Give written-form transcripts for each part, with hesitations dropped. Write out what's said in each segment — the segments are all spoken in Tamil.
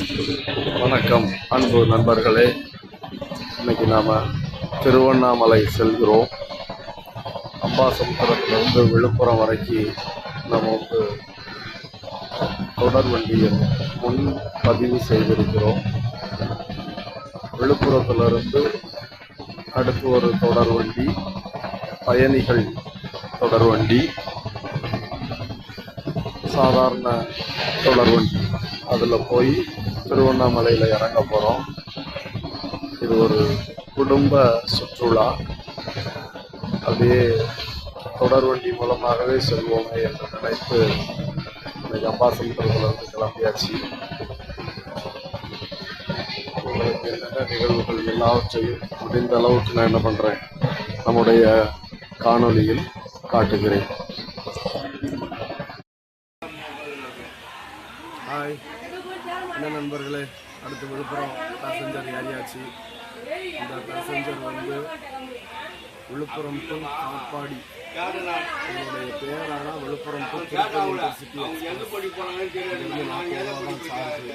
வணக்கம் அன்பு நண்பர்களே. இன்னைக்கு நாம் திருவண்ணாமலை செல்கிறோம். அம்பாசமுத்திரத்திலிருந்து விழுப்புரம் வரைக்கும் நம்ம தொடர் வண்டியில் முன்பதிவு செய்திருக்கிறோம். விழுப்புரத்திலிருந்து அடுத்து ஒரு தொடர் வண்டி, பயணிகள் தொடர் வண்டி, சாதாரண தொடர் வண்டி, அதில் போய் திருவண்ணாமலையில் இறங்க போகிறோம். இது ஒரு குடும்ப சுற்றுலா. அப்படியே தொடர் வண்டி மூலமாகவே செல்வோமே என்று நினைத்து இன்னைக்கு அம்பாசமுத்திரத்திலிருந்து கிளம்பியாச்சு. உங்களுக்கு என்னென்ன நிகழ்வுகள் எல்லாவற்றையும் முடிந்த அளவுக்கு நான் என்ன பண்ணுறேன், நம்முடைய காணொலியில் காட்டுகிறேன். ஹாய் என்ன நண்பர்களே, அடுத்து விழுப்புரம் பேசஞ்சர் ஏறியாச்சு. இந்த பேசஞ்சர் விழுப்புரம் டு காட்பாடி, என்னுடைய பேரான விழுப்புரம் டு இன்டர்சிட்டி. 40 ரூபா தான் சார்ஜ்.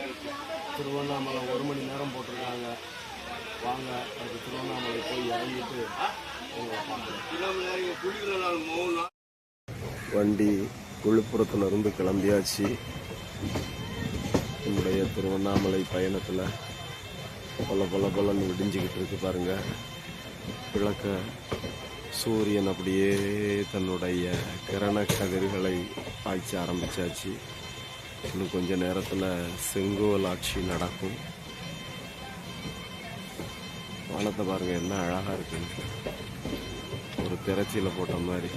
திருவண்ணாமலை 1 மணி நேரம் போட்டிருக்காங்க. வாங்க அடுத்து திருவண்ணாமலை போய் இறங்கிட்டு வண்டி விழுப்புரத்துலேருந்து கிளம்பியாச்சு. நம்முடைய திருவண்ணாமலை பயணத்தில் பல விடிஞ்சிக்கிட்டு இருக்கு பாருங்க. விளக்க சூரியன் அப்படியே தன்னுடைய கிரண கதிர்களை பாய்ச்ச ஆரம்பிச்சாச்சு. இன்னும் கொஞ்ச நேரத்தில் செங்கோல் ஆட்சி நடக்கும். வானத்தை பாருங்க என்ன அழகா இருக்கு, ஒரு திரைச்சியில போட்ட மாதிரி.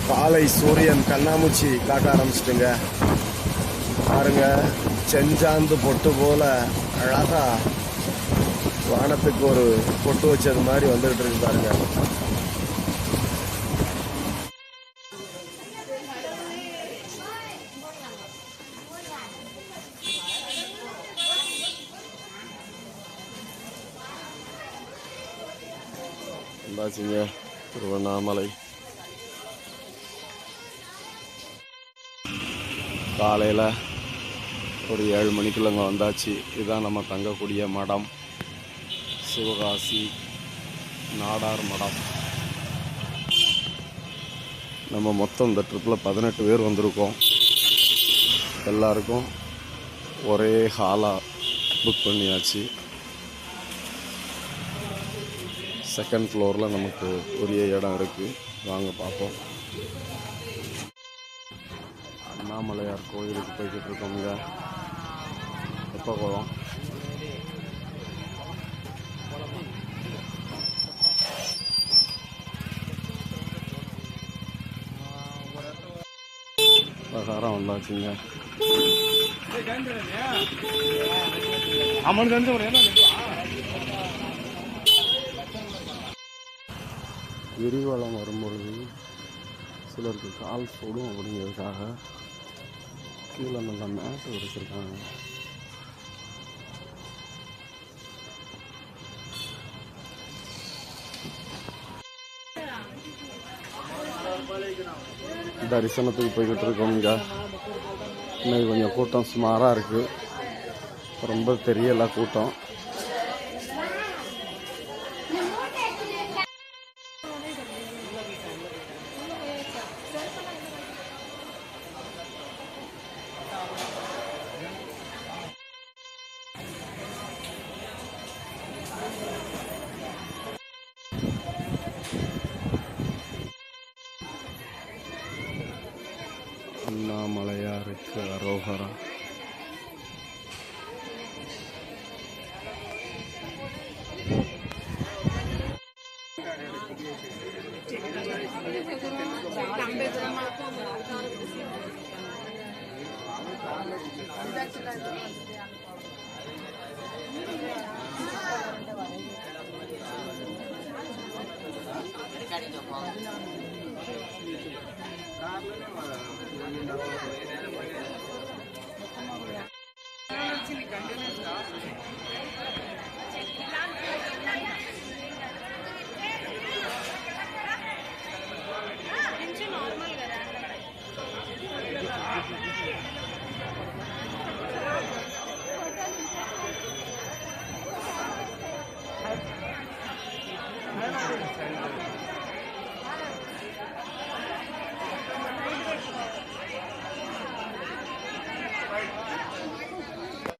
காலை சூரியன் கண்ணாமூச்சி காட்ட ஆரம்பிச்சிட்டுங்க பாருங்க. செஞ்சாந்து பொட்டு போல அழகா வானத்துக்கு ஒரு பொட்டு வச்சது மாதிரி வந்துகிட்டு இருக்கு பாருங்க. வந்தாச்சுங்க திருவண்ணாமலை. காலையில் ஒரு 7 மணிக்குள்ள இங்கே வந்தாச்சு. இதுதான் நம்ம தங்கக்கூடிய மடம், சிவகாசி நாடார் மடம். நம்ம மொத்தம் இந்த ட்ரிப்பில் 18 பேர் வந்திருக்கோம். எல்லாருக்கும் ஒரே ஹாலாக புக் பண்ணியாச்சு. செகண்ட் ஃப்ளோரில் நமக்கு உரிய இடம் இருக்குது. வாங்க பார்ப்போம். அண்ணாமலையார் கோயிலுக்கு போய்கிட்டு இருக்கோங்க. எப்போ போகிறோம்? பிரகாரம் வந்தாச்சுங்க. கிரிவலம் வரும்பொழுது சிலருக்கு கால் சுடும் அப்படிங்கிறதுக்காக கீழே நல்லா மேட்டு விரிச்சிருக்காங்க. தரிசனத்துக்கு போய்கிட்டு இருக்கோங்க. இன்னைக்கு கொஞ்சம் கூட்டம் சுமாராக இருக்குது, ரொம்ப தெரியல கூட்டம். அண்ணாமலையாருக்கு அரோகரா.